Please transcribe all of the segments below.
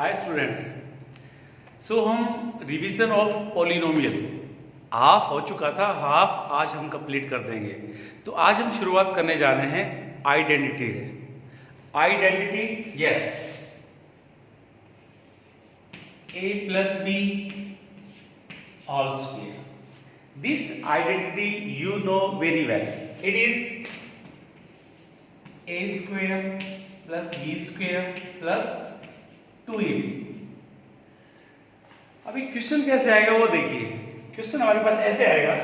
Hi students. हम revision of polynomial half हो चुका था, हाफ आज हम कंप्लीट कर देंगे। तो आज हम शुरुआत करने जा रहे हैं आइडेंटिटी से। Identity yes, a plus b all square. This identity you know very well. It is a square plus b square plus 2ab. अभी क्वेश्चन कैसे आएगा वो देखिए। क्वेश्चन हमारे पास ऐसे आएगा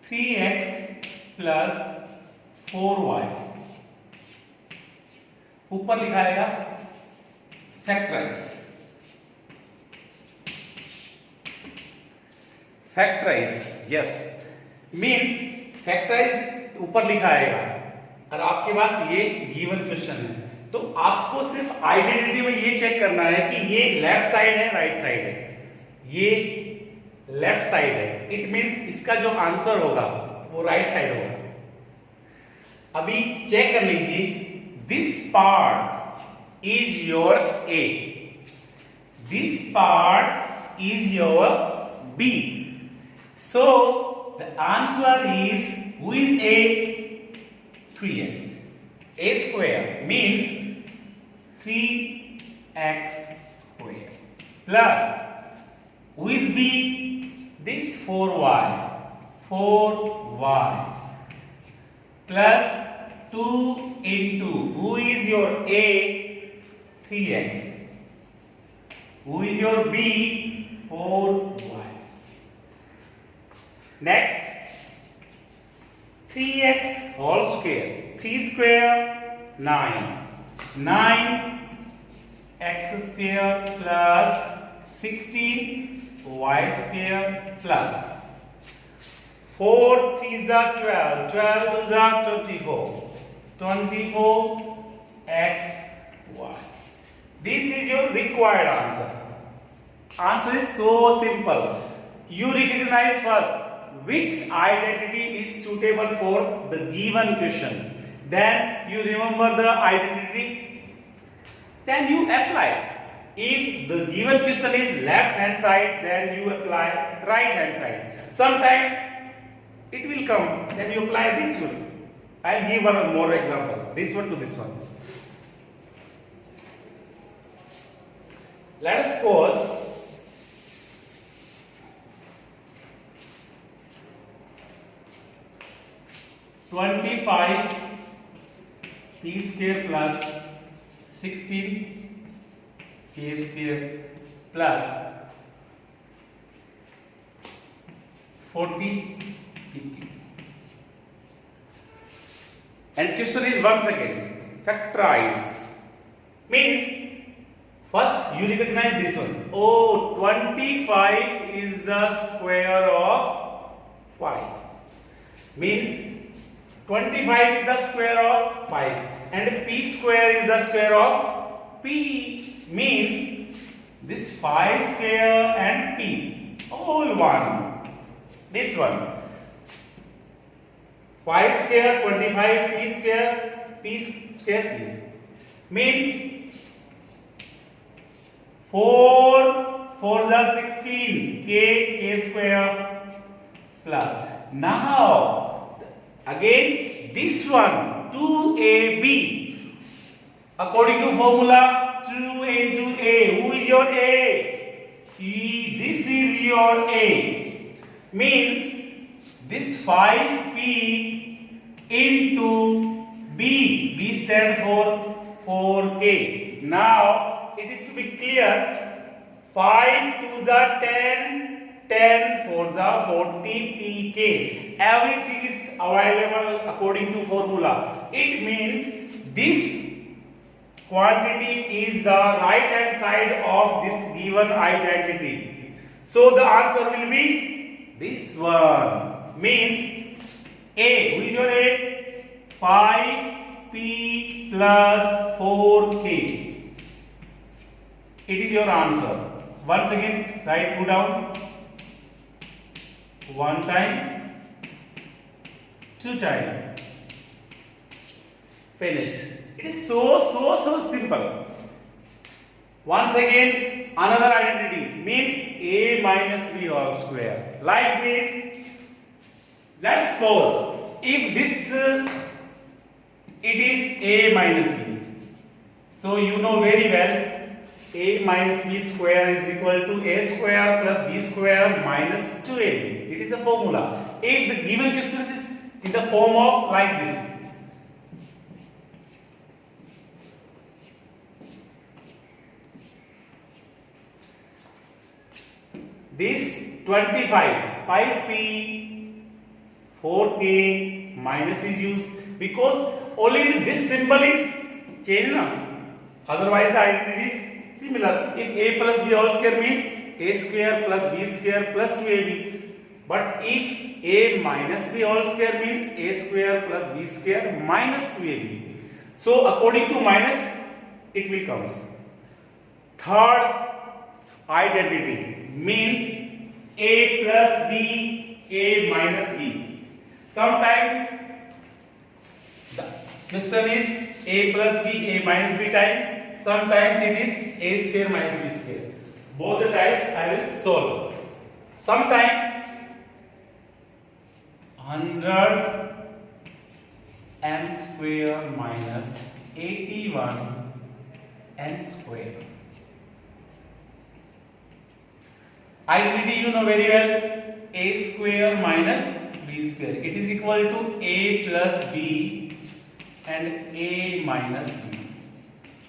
3x plus 4y, ऊपर लिखा आएगा factorise. Factorise yes means factorise ऊपर लिखा आएगा और आपके पास ये गिवन क्वेश्चन है, तो आपको सिर्फ आइडेंटिटी में ये चेक करना है कि ये लेफ्ट साइड है राइट साइड है। ये लेफ्ट साइड है, इट मीन्स इसका जो आंसर होगा वो राइट साइड होगा। अभी चेक कर लीजिए, this part is your A, this part is your B, so the answer is, who is a? 3x. A square means 3x square plus who is b? This 4y, 4y plus 2 into who is your a? 3x. Who is your b? 4y. Next, 3x whole square, 3 square 9, 9x square plus 16y square plus 4 3s are 12, 12 2s are 24, 24xy. This is your required answer. Answer is so simple. You recognize first which identity is suitable for the given question, then you remember the identity, then you apply. If the given question is left hand side, then you apply right hand side. Sometime it will come, then you apply this one. I'll give one more example, this one to this one. Let us suppose 25 p square plus 16 k square plus 40 p. And question is once again factorize, means first you recognize this one. Oh, 25 is the square of 5, means 25 is the square of 5 and p square is the square of p, means this 5 square and p all one. This one 5 square 25 p square is, means 4 4s are 16 k square plus. Now again this one 2ab, according to formula 2 into a, who is your a? This is your a, means this 5p into b, b stands for 4k. Now it is to be clear, 5 2s are 10, 10 4s are 40 pk. Everything is available according to formula. It means this quantity is the right hand side of this given identity. So the answer will be this one, means a. Who is your a? 5p plus 4k. It is your answer. Once again write, put down. One time, two time, finished. It is so simple. Once again, another identity means a minus b whole square. Like this, let's suppose if this it is a minus b. So you know very well a minus b square is equal to a square plus b square minus 2ab. It is a formula. If the given question is in the form of like this, this 25 5p 4k minus is used because only this symbol is changed now. Otherwise the identity is similar. If a plus b whole square means a square plus b square plus 2ab. But if a minus b whole square means a square plus b square minus 2ab. So according to minus it will comes. Third identity means a plus b, a minus b. Sometimes the question is a plus b, a minus b type. Sometimes it is a square minus b square. Both the types I will solve. Sometimes 100 m square minus 81 n square. Identity you know very well, a square minus b square. It is equal to a plus b and a minus b.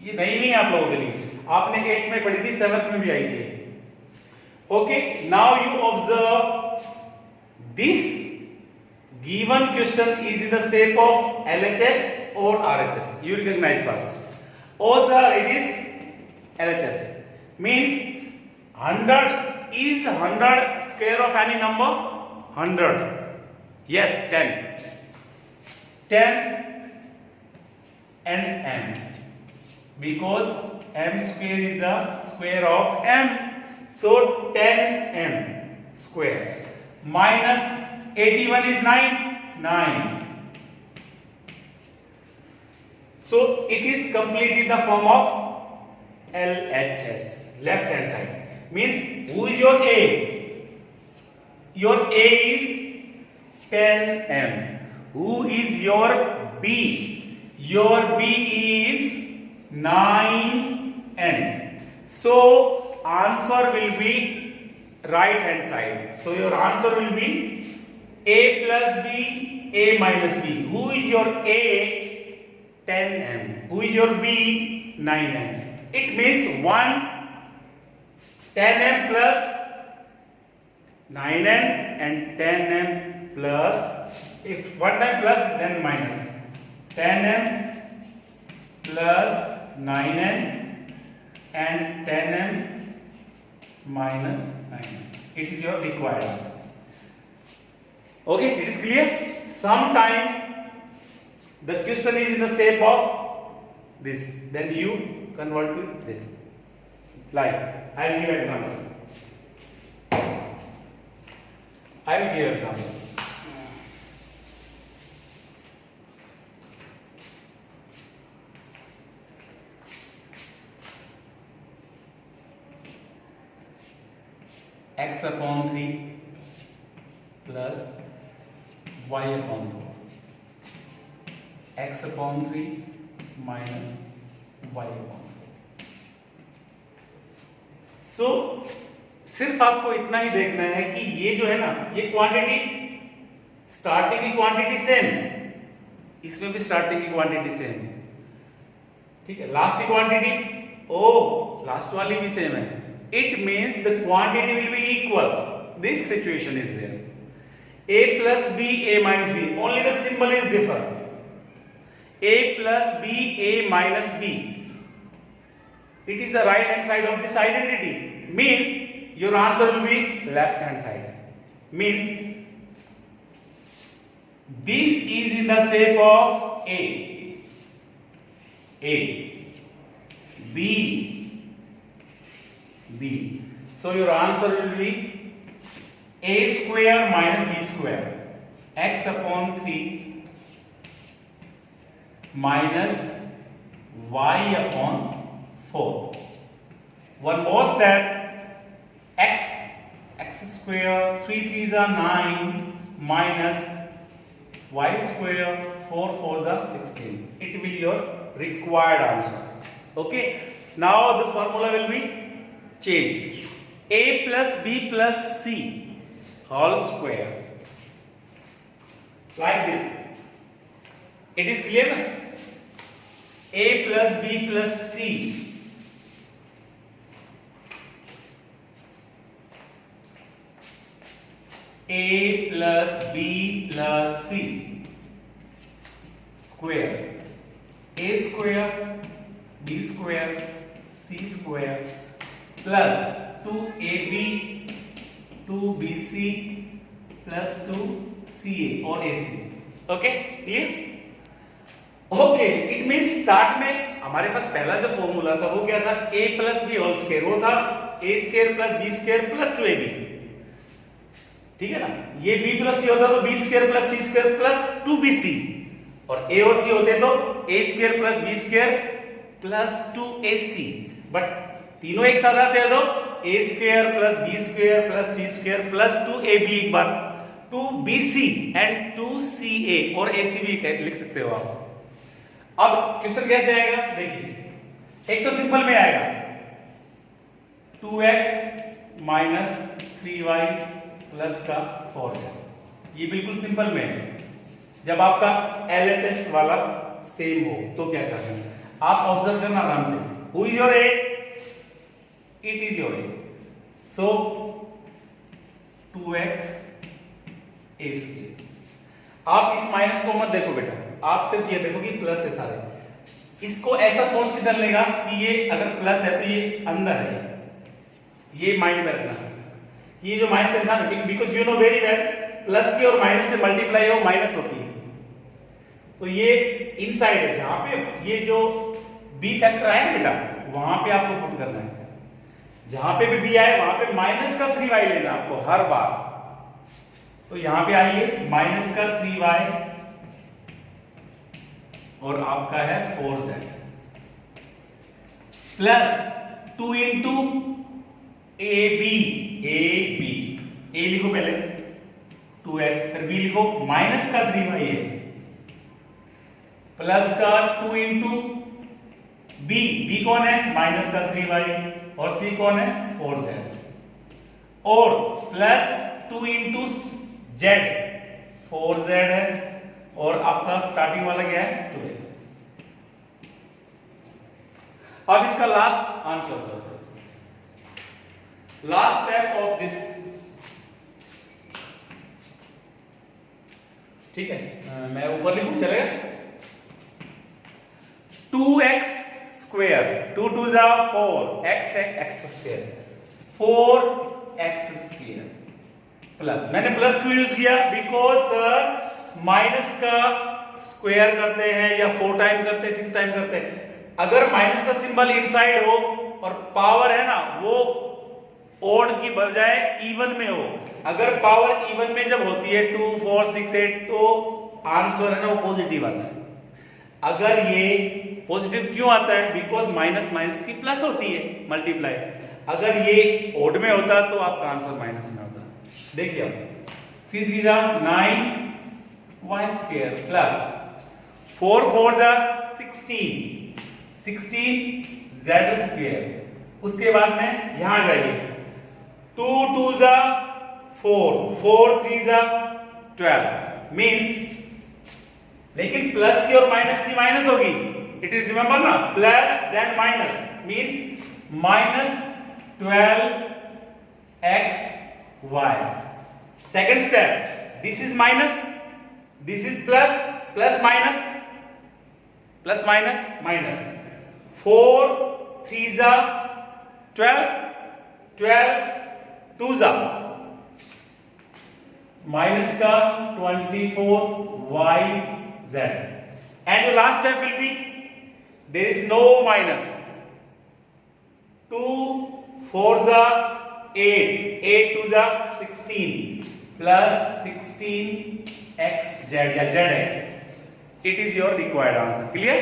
ये नहीं आप लोगों के लिए, आपने 8th में पढ़ी थी, 7th में भी आई थी. Okay, now you observe this given question is in the shape of LHS or RHS. You recognize first. Oh sir, it is LHS. Means 100 is 100 square of any number? 100. Yes, 10. 10 and m. Because m square is the square of m. So 10m square. Minus 81 is 9. 9. So it is complete in the form of LHS. Left hand side. Means who is your A? Your A is 10m. Who is your B? Your B is 9n. So answer will be right hand side. So your answer will be A plus B, A minus B. Who is your A? 10m. Who is your B? 9m. It means 10m plus 9n and 10m plus, if one time plus then minus, 10m plus 9n and 10m minus 9n. It is your required answer. Okay, it is clear? Sometime the question is in the shape of this, then you convert to this. Like, I will give example. X upon 3 plus y upon 4. X upon 3 minus y upon 4. So सिर्फ आपको इतना ही देखना है कि ये जो है ना, ये क्वांटिटी स्टार्टिंग की क्वांटिटी सेम, इसमें भी स्टार्टिंग की क्वांटिटी सेम, ठीक है. लास्ट की क्वांटिटी लास्ट वाली भी सेम है. It means the quantity will be equal. This situation is there. a plus b, a minus b, only the symbol is different. a plus b, a minus b. It is the right hand side of this identity. Means your answer will be left hand side. Means this is in the shape of A, B, B. So your answer will be a square minus b square, x upon 3 minus y upon 4. One more step, x square 3 3s are 9 minus y square 4 4s are 16. It will be your required answer. Okay, now the formula will be changed. A plus b plus c whole square, like this. It is clear na? A plus b plus c A plus b plus c square, a square b square c square plus 2ab 2bc plus 2ca or ac. Okay, clear? Okay, it means start में हमारे पास पहला जो formula था वो क्या था, a plus B whole square, वो था a square plus B square plus 2ab, ठीक है ना। ये b प्लस c होता तो b square plus c square plus 2bc, और a और c होते तो a square plus b square plus 2ac, but तीनों एक साथ आते हैं तो a square plus b square plus c square plus 2ab, एक बार 2bc एंड 2ca और ac भी लिख सकते हो आप। अब क्वेश्चन कैसे आएगा देखिए, एक तो सिंपल में आएगा 2x माइनस 3y प्लस का 4z, ये बिल्कुल सिंपल में है। जब आपका LHS वाला सेम हो तो क्या करना है, आप ऑब्जर्व करना आराम से। Who is your a? It is your a, so 2x a square. आप इस माइनस को मत देखो बेटा, आप सिर्फ ये देखो कि प्लस है सारे। इसको ऐसा सोच के चलने का कि ये अगर प्लस है तो ये अंदर है, ये माइंड में रखना। ये जो माइनस है ना, because you know very well plus की और माइनस से मल्टीप्लाई हो माइनस होती है, तो ये इनसाइड है। जहां पे ये जो b फैक्टर आए ना बेटा, वहां पे आपको पुट करना है। जहां पे भी b आए वहां पे माइनस का 3y लेना आपको हर बार। तो यहां पे आइए माइनस का 3y और आपका है 4z plus 2 into ab, a लिखो पहले 2x, फिर b लिखो माइनस का 3y है प्लस का 2 इंटू b कौन है, माइनस का 3y, और c कौन है 4z, और प्लस 2 इंटू z 4z है, और आपका स्टार्टिंग वाला क्या है 2 है। अब इसका last answer, last step of this, ठीक है, मैं ऊपर लिखूं चलेगा। 2x स्क्वायर 2 2 जा 4, x है x square 4x square plus, मैंने प्लस क्यों यूज किया, बिकॉज सर माइनस का स्क्वायर करते हैं या 4 टाइम करते हैं 6 टाइम करते हैं, अगर माइनस का सिंबल इनसाइड हो और पावर है ना वो ओड की बजाय इवन में हो, अगर पावर इवन में जब होती है 2 4 6 8 तो आंसर है ना वो पॉजिटिव आता है। अगर ये पॉजिटिव क्यों आता है, बिकॉज माइनस माइनस की प्लस होती है मल्टीप्लाई, अगर ये ओड में होता तो आपका आंसर माइनस में होता। देखिए अब 3 3 जा 9 y स्क्वायर प्लस 4 4 जा 16 z स्क्वायर, उसके बाद में यहां जाइए 2 2 जा 4 4 3 जा 12 मींस, लेकिन प्लस की और माइनस की माइनस होगी, इट इज रिमेंबर ना, plus then minus means minus 12x y। Second step, this is minus, this is plus, plus minus plus minus minus, 4 3 जा 12 12 2 जा माइनस का 24y z, and the last step will be there is no minus, 2 4 जा 8 8 2 जा 16 plus 16 x z या zx, it is your required answer. Clear?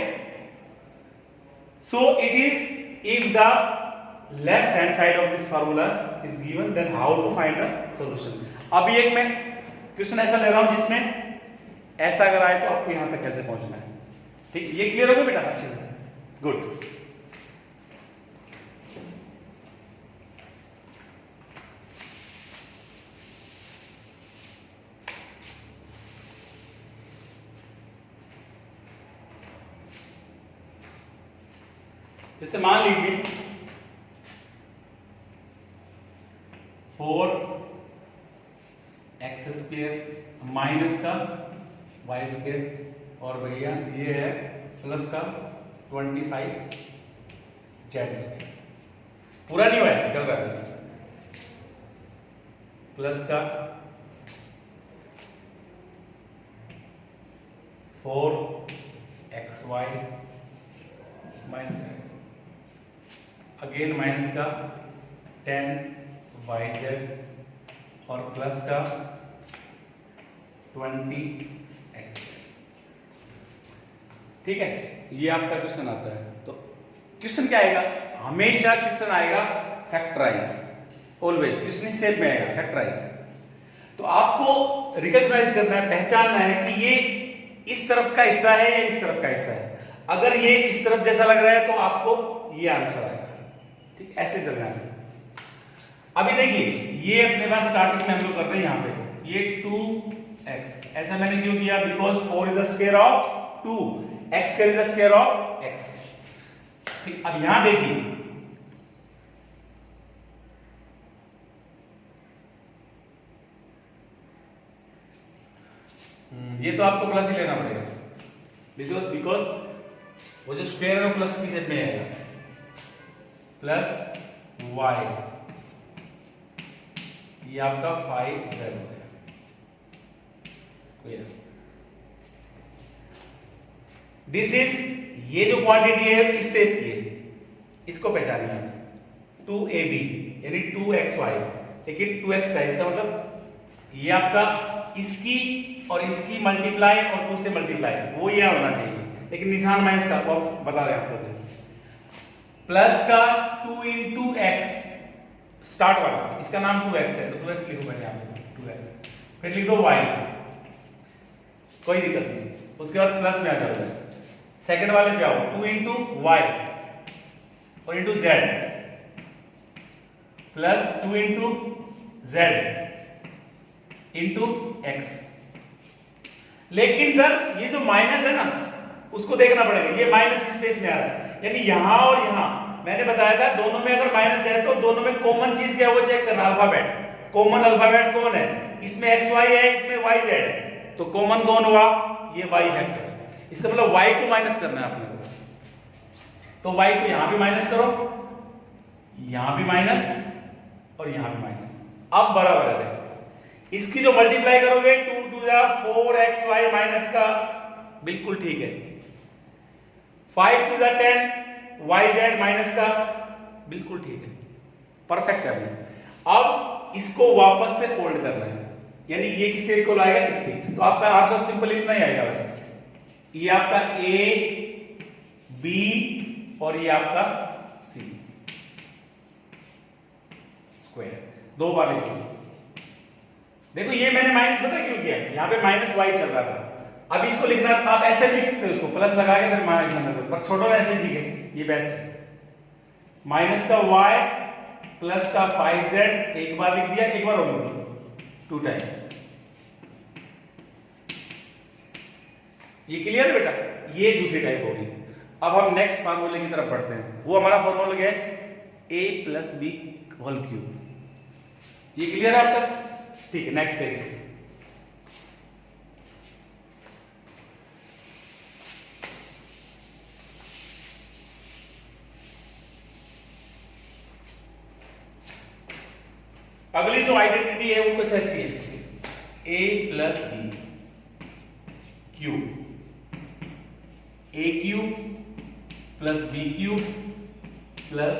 So it is, if the left hand side of this formula is given, then how to find the solution. अभी एक मैं question ऐसा ले रहा हूं जिसमें ऐसा अगर आए तो आपको यहां तक कैसे पहुंचना है। ठीक, ये क्लियर हो गया बेटा? अच्छे से, गुड। जैसे मान लीजिए 4x² माइनस का y² और भैया ये है प्लस का 25z²। पूरा नहीं हुआ है, चल रहा है। प्लस का 4xy माइनस अगेन माइनस का 10yz और प्लस का 20x। ठीक है, ये आपका क्वेश्चन आता है। तो क्वेश्चन क्या आएगा? हमेशा क्वेश्चन आएगा फैक्टराइज, ऑलवेज क्वेश्चन इस शेप में आएगा फैक्टराइज। तो आपको रिकॉग्नाइज करना है, पहचानना है कि ये इस तरफ का हिस्सा है या इस तरफ का हिस्सा है। अगर ये इस तरफ जैसा लग रहा है तो आपको ये आंसर आएगा। ठीक, ऐसे चलना है। अभी देखिए, ये अपने पास स्टार्टिंग में हम लोग करते हैं यहां पे ये 2x। ऐसा मैंने क्यों किया? Because 4 is the square of 2, x² is the square of x। ठीक, अब यहां देखिए, ये तो आपको प्लस ही लेना पड़ेगा बिकॉज वो जो स्क्वायर है प्लस की शेप में आएगा। प्लस y, ये आपका 5z हो गया स्क्वायर। दिस इज, ये जो क्वांटिटी है इस शेप की है, इसको पहचानिए आप। 2ab यानी 2xy, लेकिन 2x का, इसका मतलब ये आपका इसकी और इसकी मल्टीप्लाई और 2 से मल्टीप्लाई, वो ये होना चाहिए, लेकिन निशान माइनस का बॉक्स बता रहे हैं आपको। प्लस का 2 into x स्टार्ट वाला, इसका नाम 2x है तो 2x लिखो पहले यहाँ पे 2x, फिर लिख दो y, कोई दिक्कत नहीं। उसके बाद प्लस में आ जाओगे, सेकंड वाले पे आओ 2 into y और into z, plus 2 into z into x। लेकिन सर ये जो माइनस है ना, उसको देखना पड़ेगा। ये माइनस इस स्पेस में आ रहा है, यानी यहां और यहां मैंने बताया था दोनों में अगर माइनस है तो दोनों में कॉमन चीज क्या है वो चेक करना। अल्फाबेट, कॉमन अल्फाबेट कौन है? इसमें xy है, इसमें yz है, तो कॉमन कौन हुआ? ये y फैक्टर। इसका मतलब y को माइनस करना है आपने, तो y को यहां भी माइनस करो, यहां भी माइनस और यहां भी माइनस। अब बराबर है, इसकी जो मल्टीप्लाई करोगे 2 2 जा 4xy माइनस का, बिल्कुल ठीक है। 5 2 जा 10 yz माइनस का, बिल्कुल ठीक है, परफेक्ट है। अब इसको वापस से फोल्ड करना है, यानी ये किसके इक्वल आएगा? इसके। तो आपका आंसर सिंपल इतना ही आएगा बस। ये आपका a b और ये आपका c स्क्वायर, दो बार लिखो। देखो ये मैंने माइनस पता क्यों किया? यहाँ पे माइनस y चल रहा था। अब इसको लिखना आप ऐसे लिख सकते हो, इसको प्लस लगा के फिर माइनस करना, पर छोड़ो ऐसे ठीक है, ये बेस्ट है। माइनस का y प्लस का 5z, एक बार लिख दिया, एक बार और लिख दिया, 2 टाइम। ये क्लियर है बेटा? ये दूसरी टाइप होगी। अब हम नेक्स्ट फार्मूले की तरफ बढ़ते हैं। वो हमारा फार्मूला क्या है? a plus B whole cube. ये क्लियर है आपका? ठीक है, नेक्स्ट देखिए। अगली जो आइडेंटिटी है वो कुछ ऐसी है, a plus B cube, a cube plus B cube plus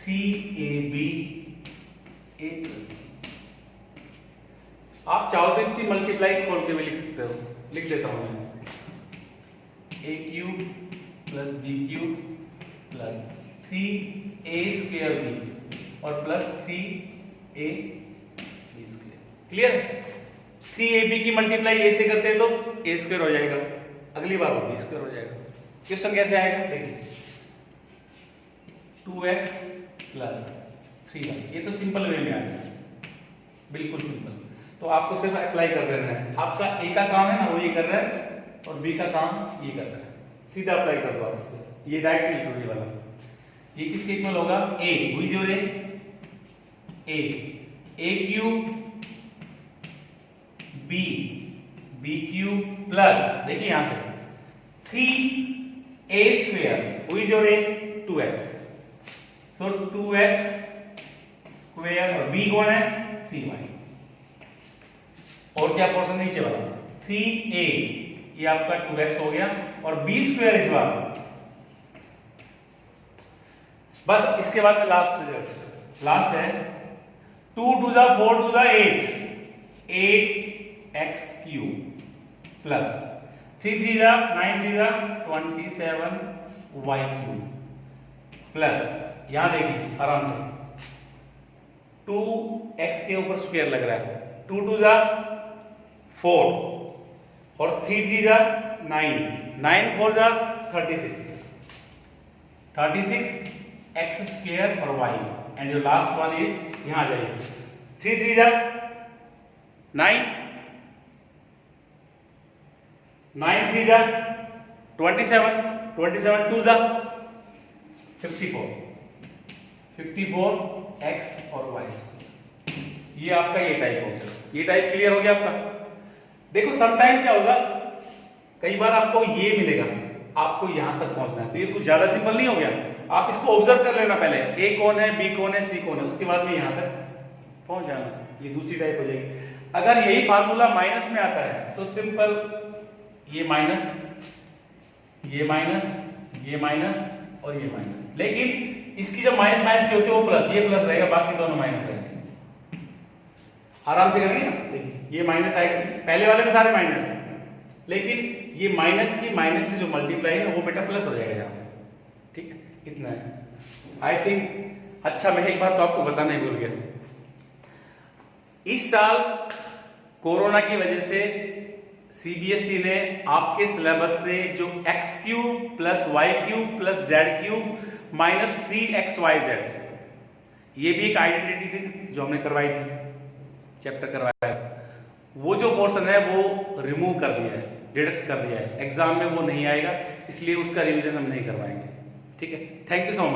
3ab a plus. आप चाहो तो इसकी मल्टीप्लाई खोल के भी लिख सकते हो, लिख देता हूं मैं। a cube plus B cube plus 3a² b और प्लस 3ab²। क्लियर? 3ab की मल्टीप्लाई a से करते हैं तो a² हो जाएगा, अगली बार वो b² हो जाएगा। क्वेश्चन कैसे आएगा देखिए, 2x प्लस 3y, ये तो सिंपल वे में आएगा, बिल्कुल सिंपल। तो आपको सिर्फ अप्लाई कर देना है, आपका a का काम है ना वो ये कर रहा है और b का काम ये कर रहा है, सीधा अप्लाई कर दो आप इसको, ये डायरेक्टली लिख लो ये वाला। ये किसके इक्वल होगा, a हुई जो रे a³ b³ प्लस देखिए यहां से 3a² हुई जो रे 2x, सो 2x² और b कौन है 3y, और क्या पोर्शन नीचे वाला 3a, ये आपका 2x हो गया और b² इस बार। बस इसके बाद में लास्ट रिजल्ट, लास्ट है 2 2 जा 4 2 जा 8x³ प्लस 3 3 जा 9 3 जा 27y³ प्लस, यहां देखिए आराम से 2x के ऊपर स्क्वायर लग रहा है, 2 2 जा 4 और 3 3 जा 9 9 4 जा 36 x² और y, and your last one is यहां आ जाइए 3 3 जा 9 9 3 जा 27 2 जा 54 x और y। ये आपका ये टाइप हो गया, ये टाइप क्लियर हो गया आपका। देखो समटाइम क्या होगा, कई बार आपको ये मिलेगा, आपको यहां तक पहुंचना है, तो ये कुछ ज्यादा सिंपल नहीं हो गया, आप इसको ऑब्जर्व कर लेना पहले, a कौन है b कौन है c कौन है, उसके बाद में यहां तक पहुंच जाना, ये दूसरी टाइप हो जाएगी। अगर यही फार्मूला माइनस में आता है तो सिंपल ये माइनस ये माइनस ये माइनस और ये माइनस, लेकिन इसकी जब माइनस माइनस की होती है वो प्लस, ये प्लस रहेगा, बाकी दोनों माइनस रहेंगे। आराम से करेंगे ना, देखिए ये माइनस आएगा, पहले वाले में सारे माइनस हैं, लेकिन ये माइनस की माइनस से जो मल्टीप्लाई है वो बेटा प्लस हो जाएगा यहाँ पे, ठीक है, इतना है आई थिंक। अच्छा मैं एक बात तो आपको बताना ही भूल गया, इस साल कोरोना की वजह से सीबीएसई ने आपके सिलेबस से जो x³ plus y³ plus z³ minus 3xyz, ये भी एक आइडेंटिटी थी जो हमने करवाई थी, चैप्टर करवाया था, वो जो पोर्शन है वो रिमूव कर दिया है, डिडक्ट कर दिया है, एग्जाम में वो नहीं आएगा, इसलिए उसका रिवीजन हम नहीं करवाएंगे, ठीक है। Thank you so much.